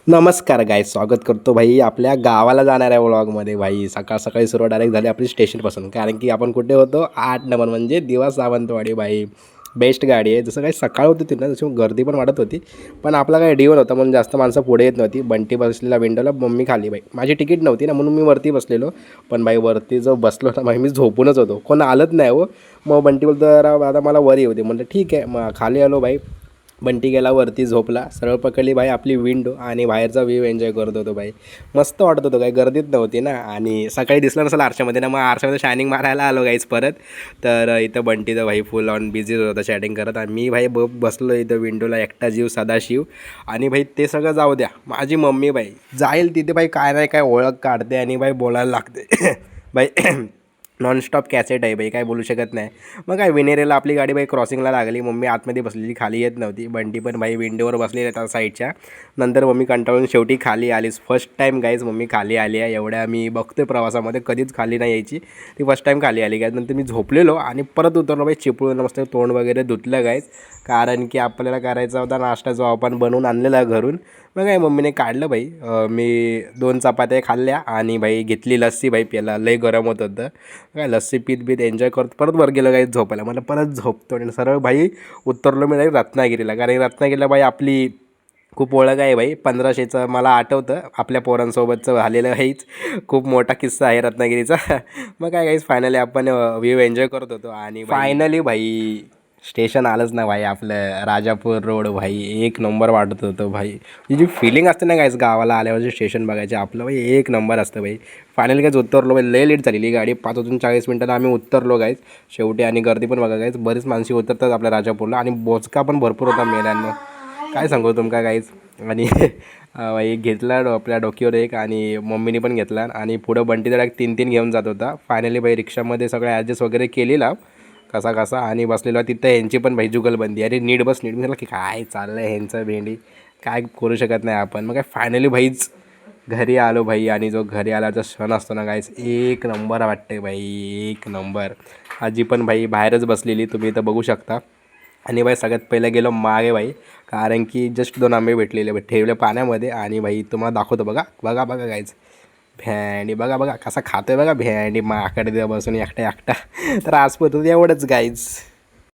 नमस्कार गाईज, स्वागत करतो भाई आपल्या गावाला जाणाऱ्या व्लॉगमध्ये. भाई सकाळ सकाळी सुरुवात डायरेक्ट झाली आपली स्टेशनपासून, कारण की आपण कुठे होतो 8 नंबर म्हणजे दिवा सावंतवाडी. भाई बेस्ट गाडी आहे. जसं काही सकाळ होती ती ना, जशी गर्दी पण वाढत होती, पण आपला काही डिवल होता म्हणून जास्त माणसं पुढे येत नव्हती. बंटी बसलेला विंडोला, मम्मी खाली. भाई माझी तिकीट नव्हती ना म्हणून मी वरती बसलेलो, पण भाई वरती जो बसलो ना भाई मी झोपूनच होतो, कोण आलंच नाही हो. मग बंटी बोलतो आता मला वर येऊ दे, म्हणलं ठीक आहे. मग खाली आलो भाई. बंटी गेला वरती झोपला, सरळ पकडली भाई आपली विंडो आणि बाहेरचा व्ह्यू एन्जॉय करत होतो. भाई मस्त वाटत होतं, काही गर्दीत नव्हती ना. आणि सकाळी दिसलं नसेल आरशामध्ये ना, मग आरशामध्ये शायनिंग मारायला आलो गाईज परत. तर इथं बंटीचं भाई फुल ऑन बिझी होतं चॅटिंग करत, आणि मी भाई बसलो इथं विंडोला, एकटा जीव सदाशिव. आणि भाई ते सगळं जाऊ द्या, माझी मम्मी भाई जाईल तिथे भाई काय नाही काय ओळख काढते आणि भाई बोलायला लागते. भाई नॉनस्टॉप कॅसेट आहे बाई, काय बोलू शकत नाही. मग काय विनेरेला आपली गाडी बाई क्रॉसिंगला लागली, मम्मी आतमध्ये बसलेली, खाली येत नव्हती. बंटी पण भाई विंडोवर बसलेली त्या साईडच्या. नंतर मम्मी कंटाळून शेवटी खाली आलीच. फर्स्ट टाईम गाईज मम्मी खाली आली आहे, एवढ्या मी बघतोय प्रवासामध्ये कधीच खाली नाही यायची, ती फर्स्ट टाईम खाली आली गाईज. नंतर मी झोपलेलो आणि परत उतरलो बाई, चिपळून मस्त तोंड वगैरे धुतलं गाईज, कारण की आपल्याला करायचा होता नाश्ता जो आपण बनवून आणलेला घरून. मग काय मम्मीने काढलं भाई. मी 2 चपात्या खाल्ल्या आणि भाई घेतली लस्सी. भाई प्याला लय गरम होत होतं, काय लस्सी पीत एन्जॉय करत परत वर गेलो काही झोपायला. मला परत झोपतो आणि सरळ भाई उतरलो मी नाही रत्नागिरीला, कारण रत्नागिरीला भाई आपली खूप ओळख आहे भाई. 1500चं मला आठवतं, आपल्या पोरांसोबतचं झालेलं आहेच. खूप मोठा किस्सा आहे रत्नागिरीचा. मग काय गाईज फायनली आपण व्ह्यू एन्जॉय करत होतो आणि फायनली भाई स्टेशन आलंच ना भाई, आपलं राजापूर रोड. भाई एक नंबर वाटत होतं भाई. ही जी फिलिंग असते ना गाईज गावाला आल्यावर जे स्टेशन बघायचे आपलं, भाई एक नंबर असतं भाई. फायनली गाईज उतरलो भाई, लय लेट झालेली गाडी, 5:40 आम्ही उतरलो गाईज शेवटी. आणि गर्दी पण बघा गाईज, बरीच माणसे उतरतात आपल्या राजापूरला, आणि बोचका पण भरपूर होता मेल्यांना, काय सांगू तुमका गाईज. आणि भाई घेतला आपल्या डोक्यावर एक, आणि मम्मीने पण घेतला, आणि पुढं बंटी तर 3-3 घेऊन जात होता. फायनली भाई रिक्षामध्ये सगळं ॲडजस्ट वगैरे केलेला कसा आणि बसलेला तिथं. ह्यांची पण भाई जुगलबंदी, अरे नीट बस नीट. मी की काय चाललं आहे ह्यांचं भेंडी, काय करू शकत नाही आपण. मग काय फायनली भाईच घरी आलो भाई. आणि जो घरी आल्याचा क्षण असतो ना गाईस, एक नंबर वाटते भाई, एक नंबर. आजी पण भाई बाहेरच बसलेली, तुम्ही इथं बघू शकता. आणि भाई सगळ्यात पहिलं गेलो मागे भाई, कारण की जस्ट 2 आंबे भेटलेले ठेवले पाण्यामध्ये. आणि भाई तुम्हाला दाखवतो, बघा बघा बघा गाईज, भेंडी बघा बघा कसा खातोय बघा भेंडी, माकडे बसून एकटा एकटा. तर आज पण एवढंच गाईज.